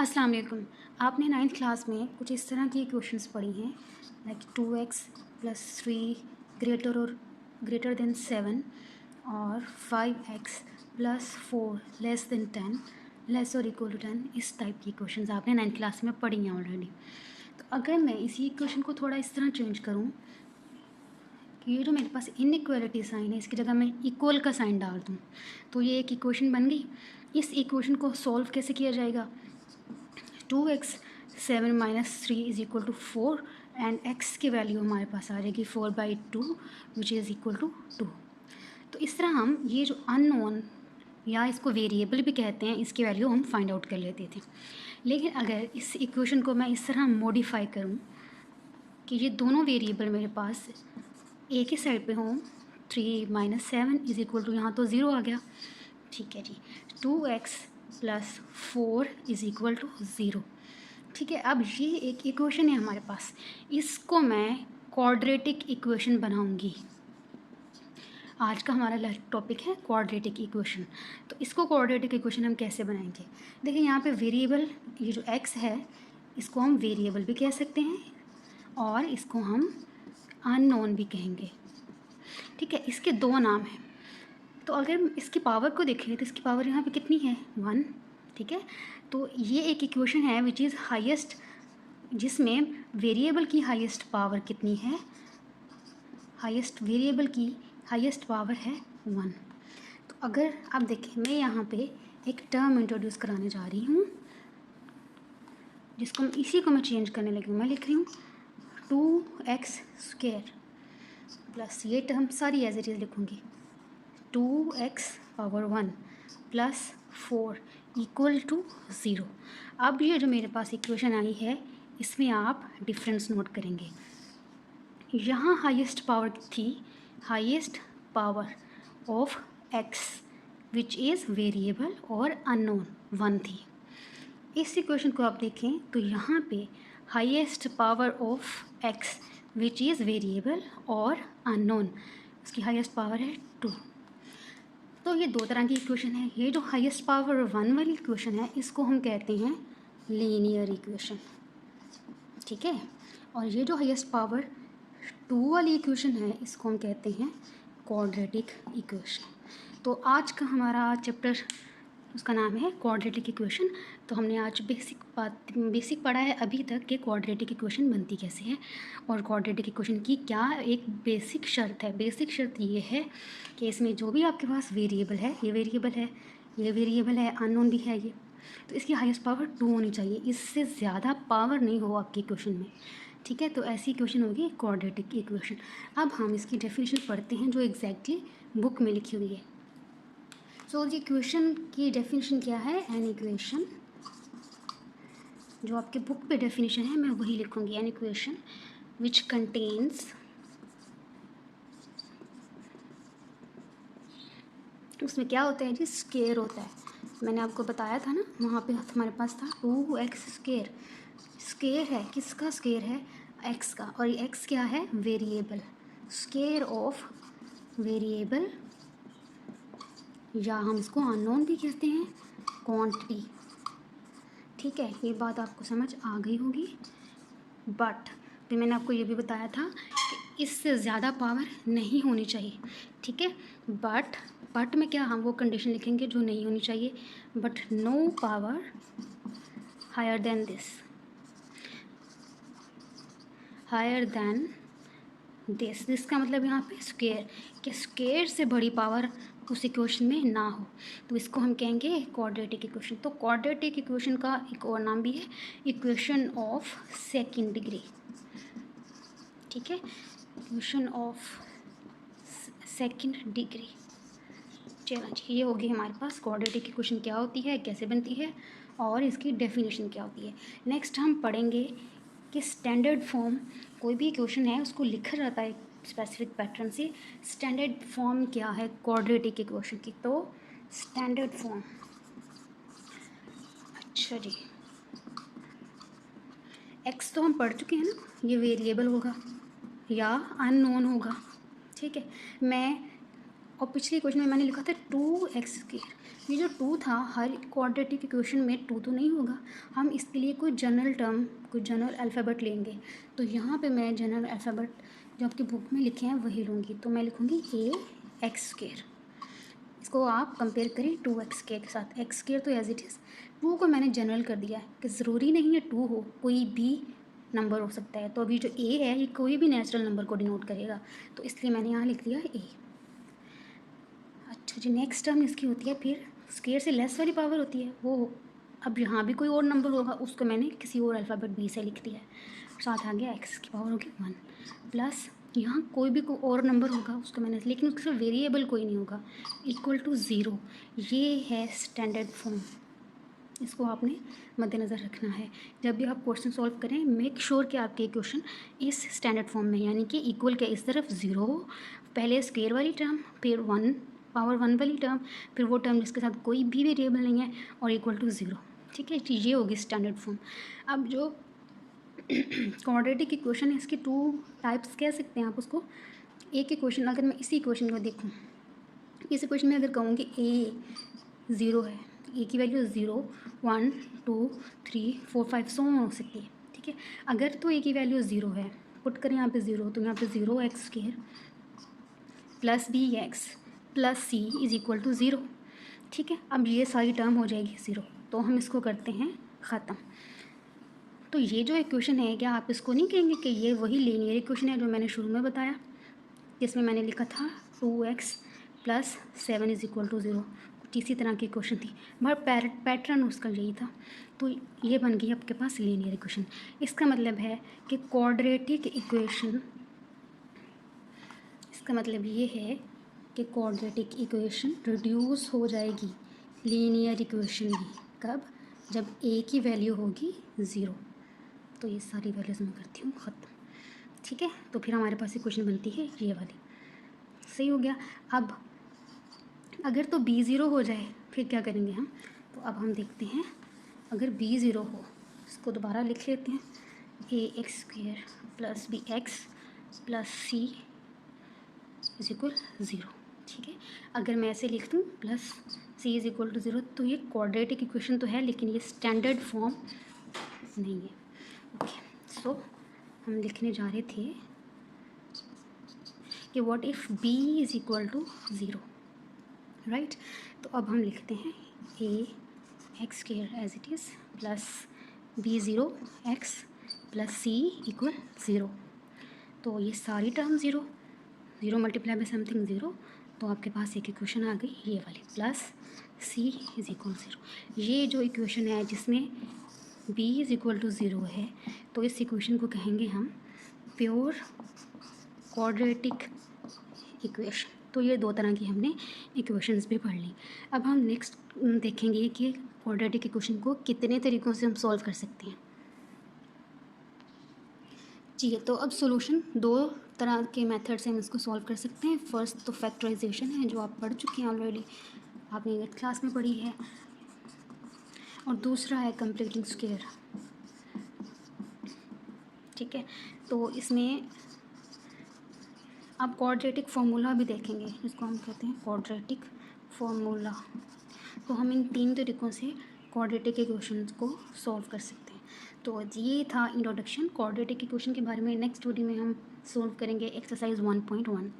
अस्सलाम वालेकुम। आपने 9th क्लास में कुछ इस तरह की क्वेश्चंस पढ़ी हैं, like 2x plus 3 greater than 7 और 5x plus 4 less than 10 less और इक्वल टू 10। इस टाइप की क्वेश्चंस आपने 9th क्लास में पढ़ी हैं ऑलरेडी। तो अगर मैं इसी क्वेश्चन को थोड़ा इस तरह चेंज करूँ कि ये जो मेरे पास इनइक्वालिटी साइन है इसकी जगह मैं इक्वल का साइन डाल दूँ, तो ये एक इक्वेशन बन गई। इस इक्वेशन को सॉल्व कैसे किया जाएगा? 2x 7 minus 3 is equal to 4 and x की वैल्यू हमारे पास आ जाएगी 4/2 विच इज़ इक्वल टू 2। तो इस तरह हम ये जो अननोन या इसको वेरिएबल भी कहते हैं इसकी वैल्यू हम फाइंड आउट कर लेते थे। लेकिन अगर इस इक्वेशन को मैं इस तरह मॉडिफाई करूँ कि ये दोनों वेरिएबल मेरे पास एक ही साइड पे हों, 3 माइनस 7 इज़ इक्वल टू, यहाँ तो ज़ीरो आ गया, ठीक है जी, 2x plus 4 is equal to 0। ठीक है, अब ये एक इक्वेशन है हमारे पास, इसको मैं क्वाड्रेटिक इक्वेशन बनाऊंगी। आज का हमारा टॉपिक है क्वाड्रेटिक इक्वेशन। तो इसको क्वाड्रेटिक इक्वेशन हम कैसे बनाएंगे? देखिए यहाँ पे वेरिएबल, ये जो x है इसको हम वेरिएबल भी कह सकते हैं और इसको हम अननोन भी कहेंगे। ठीक है, इसके दो नाम हैं। तो अगर इसकी पावर को देखें तो इसकी पावर यहाँ पे कितनी है? 1। ठीक है, तो ये एक इक्वेशन है विच इज़ हाईएस्ट, जिसमें वेरिएबल की हाईएस्ट पावर कितनी है? हाईएस्ट वेरिएबल की हाईएस्ट पावर है 1। तो अगर आप देखें, मैं यहाँ पे एक टर्म इंट्रोड्यूस कराने जा रही हूँ जिसको इसी को मैं चेंज करने लगी हूँ। मैं लिख रही हूँ 2x² प्लस, ये टर्म सारी एज इट इज़ लिखूँगी, 2x power 1 plus 4 equal to 0। अब ये जो मेरे पास इक्वेशन आई है इसमें आप डिफरेंस नोट करेंगे। यहाँ हाईएस्ट पावर थी, highest power of x which is variable और अननोन 1 थी। इस इक्वेशन को आप देखें तो यहाँ पे highest power of x which is variable और अननोन, उसकी हाईएस्ट पावर है 2। तो ये दो तरह की इक्वेशन है। ये जो हाईएस्ट पावर 1 वाली इक्वेशन है इसको हम कहते हैं लीनियर इक्वेशन, ठीक है, और ये जो हाईएस्ट पावर 2 वाली इक्वेशन है इसको हम कहते हैं क्वाड्रेटिक इक्वेशन। तो आज का हमारा चैप्टर, उसका नाम है क्वाड्रेटिक इक्वेशन। तो हमने आज बेसिक पढ़ा है अभी तक कि क्वाड्रेटिक इक्वेशन बनती कैसे है और क्वाड्रेटिक इक्वेशन की क्या एक बेसिक शर्त है। बेसिक शर्त ये है कि इसमें जो भी आपके पास वेरिएबल है, ये वेरिएबल है, ये वेरिएबल है, अननोन भी है ये, तो इसकी हाईएस्ट पावर 2 होनी चाहिए, इससे ज़्यादा पावर नहीं हो आपकी इक्वेशन में। ठीक है, तो ऐसी इक्वेशन होगी क्वाड्रेटिक इक्वेशन। अब हम इसकी डेफिनेशन पढ़ते हैं जो एग्जैक्टली बुक में लिखी हुई है। सो ये इक्वेशन की डेफिनेशन क्या है? एन इक्वेशन, जो आपके बुक पे डेफिनेशन है मैं वही लिखूँगी, एन इक्वेशन विच कंटेन्स, उसमें क्या होता है जी? स्केयर होता है। मैंने आपको बताया था ना, वहाँ पे हमारे पास था 2x²। स्केयर है, किसका स्केयर है? x का, और ये x क्या है? वेरिएबल, स्केयर ऑफ वेरिएबल, या हम इसको अननोन भी कहते हैं, क्वांटिटी। ठीक है, ये बात आपको समझ आ गई होगी। बट फिर मैंने आपको ये भी बताया था कि इससे ज़्यादा पावर नहीं होनी चाहिए। ठीक है, बट में क्या, हम वो कंडीशन लिखेंगे जो नहीं होनी चाहिए। But no power higher than this, higher than this का मतलब यहाँ पे स्क्वायर, कि स्क्वायर से बड़ी पावर उस इक्वेशन में ना हो, तो इसको हम कहेंगे क्वाड्रेटिक इक्वेशन। तो क्वाड्रेटिक इक्वेशन का एक और नाम भी है इक्वेशन ऑफ सेकंड डिग्री। ठीक है, इक्वेशन ऑफ सेकंड डिग्री। चलो जी, ये होगी हमारे पास क्वाड्रेटिक इक्वेशन क्या होती है, कैसे बनती है और इसकी डेफिनेशन क्या होती है। नेक्स्ट हम पढ़ेंगे कि स्टैंडर्ड फॉर्म, कोई भी इक्वेशन है उसको लिखा जाता है स्पेसिफिक पैटर्न से। स्टैंडर्ड फॉर्म क्या है क्वाड्रेटिक इक्वेशन की? तो स्टैंडर्ड फॉर्म, अच्छा जी, एक्स तो हम पढ़ चुके हैं ना, ये वेरिएबल होगा या अननोन होगा। ठीक है, और पिछली क्वेश्चन में मैंने लिखा था 2x², ये जो टू था हर क्वाड्रेटिक इक्वेशन में टू तो नहीं होगा, हम इसके लिए कोई जनरल टर्म, कोई जनरल अल्फ़ाबेट लेंगे। तो यहाँ पे मैं जनरल अल्फ़ाबेट जो आपकी बुक में लिखे हैं वही लूँगी। तो मैं लिखूँगी ए एक्स स्क्वायर। इसको आप कंपेयर करें टू एक्स स्क्वायर के साथ। एक्स स्क्वायर तो एज इट इज़, टू को मैंने जनरल कर दिया है कि ज़रूरी नहीं है टू हो, कोई भी नंबर हो सकता है। तो अभी जो ए है ये कोई भी नेचुरल नंबर को डिनोट करेगा, तो इसलिए मैंने यहाँ लिख दिया ए। अच्छा जी, नेक्स्ट टर्म इसकी होती है फिर स्क्वायर से लेस वाली पावर होती है वो। अब यहाँ भी कोई और नंबर होगा, उसको मैंने किसी और अल्फ़ाबेट बी से लिख दिया है। साथ आ गया एक्स की पावर होगी 1 प्लस यहाँ कोई भी और नंबर होगा उसको मैंने, लेकिन उसका वेरिएबल कोई नहीं होगा, इक्वल टू 0। ये है स्टैंडर्ड फॉर्म, इसको आपने मद्देनज़र रखना है जब भी आप क्वेश्चन सॉल्व करें। मेक श्योर कि आपके क्वेश्चन इस स्टैंडर्ड फॉर्म में, यानी कि इक्वल के इस तरफ 0 हो, पहले स्क्वायर वाली टर्म, फिर 1 पावर 1 वाली टर्म, फिर वो टर्म जिसके साथ कोई भी वेरिएबल नहीं है, और इक्वल टू 0। ठीक है, ये होगी स्टैंडर्ड फॉर्म। अब जो क्वाड्रेटिक इक्वेशन है इसके टू टाइप्स कह सकते हैं आप उसको। एक इक्वेशन, अगर मैं इसी इक्वेशन को देखूँ, इस इक्वेशन में अगर कहूँ कि ए 0 है, ए की वैल्यू 0 1 2 3 4 5 100 हो सकती है। ठीक है, अगर तो ए की वैल्यू 0 है, पुट करें यहाँ पे 0, तो यहाँ पे 0 x square plus b x plus c is equal to 0। ठीक है, अब ये सारी टर्म हो जाएगी 0, तो हम इसको करते हैं ख़त्म। तो ये जो इक्वेशन है, क्या आप इसको नहीं कहेंगे कि ये वही लीनियर इक्वेशन है जो मैंने शुरू में बताया, जिसमें मैंने लिखा था 2x plus 7 is equal to 0। कुछ इसी तरह की इक्वेशन थी, मगर पैटर्न उसका यही था। तो ये बन गई आपके पास लीनियर इक्वेशन। इसका मतलब है कि क्वाड्रेटिक इक्वेशन, इसका मतलब ये है कि क्वाड्रेटिक इक्वेशन रिड्यूस हो जाएगी लीनियर इक्वेशन में। कब? जब a की वैल्यू होगी 0। तो ये सारी वैल्यूज़ मैं करती हूँ ख़त्म। ठीक है, तो फिर हमारे पास इक्वेशन बनती है ये वाली। सही हो गया। अब अगर तो b 0 हो जाए फिर क्या करेंगे हम? तो अब हम देखते हैं, अगर b 0 हो, इसको दोबारा लिख लेते हैं, a x square plus b x plus c is equal 0। ठीक है, अगर मैं ऐसे लिख दूँ plus c is equal to 0, तो ये क्वाड्रेटिक इक्वेशन तो है, लेकिन ये स्टैंडर्ड फॉर्म नहीं है। ओके, सो हम लिखने जा रहे थे कि what if b is equal to 0, right. तो अब हम लिखते हैं a x square as it is plus b 0 x plus c equal 0। तो ये सारी टर्म 0 0 मल्टीप्लाई बाई समथिंग 0, तो आपके पास एक इक्वेशन आ गई ये वाली, प्लस सी इज़ इक्वल 0। ये जो इक्वेशन है जिसमें b इज़ इक्वल टू 0 है, तो इस इक्वेशन को कहेंगे हम प्योर क्वाड्रेटिक इक्वेशन। तो ये दो तरह की हमने इक्वेशंस भी पढ़ ली। अब हम नेक्स्ट देखेंगे कि क्वाड्रेटिक इक्वेशन को कितने तरीक़ों से हम सॉल्व कर सकते हैं। जी, तो अब सॉल्यूशन दो तरह के मेथड से हम इसको सॉल्व कर सकते हैं। फर्स्ट तो फैक्टराइजेशन है, जो आप पढ़ चुके हैं ऑलरेडी, आपने 8th क्लास में पढ़ी है, और दूसरा है कंप्लीटिंग स्क्वायर। ठीक है, तो इसमें आप क्वाड्रेटिक फार्मूला भी देखेंगे, जिसको हम कहते हैं क्वाड्रेटिक फार्मूला। तो हम इन 3 तरीक़ों से क्वाड्रेटिक इक्वेशंस को सॉल्व कर सकते हैं। तो ये था इंट्रोडक्शन क्वाड्रेटिक इक्वेशन के बारे में। नेक्स्ट वीडियो में हम सॉल्व करेंगे एक्सरसाइज 1.1।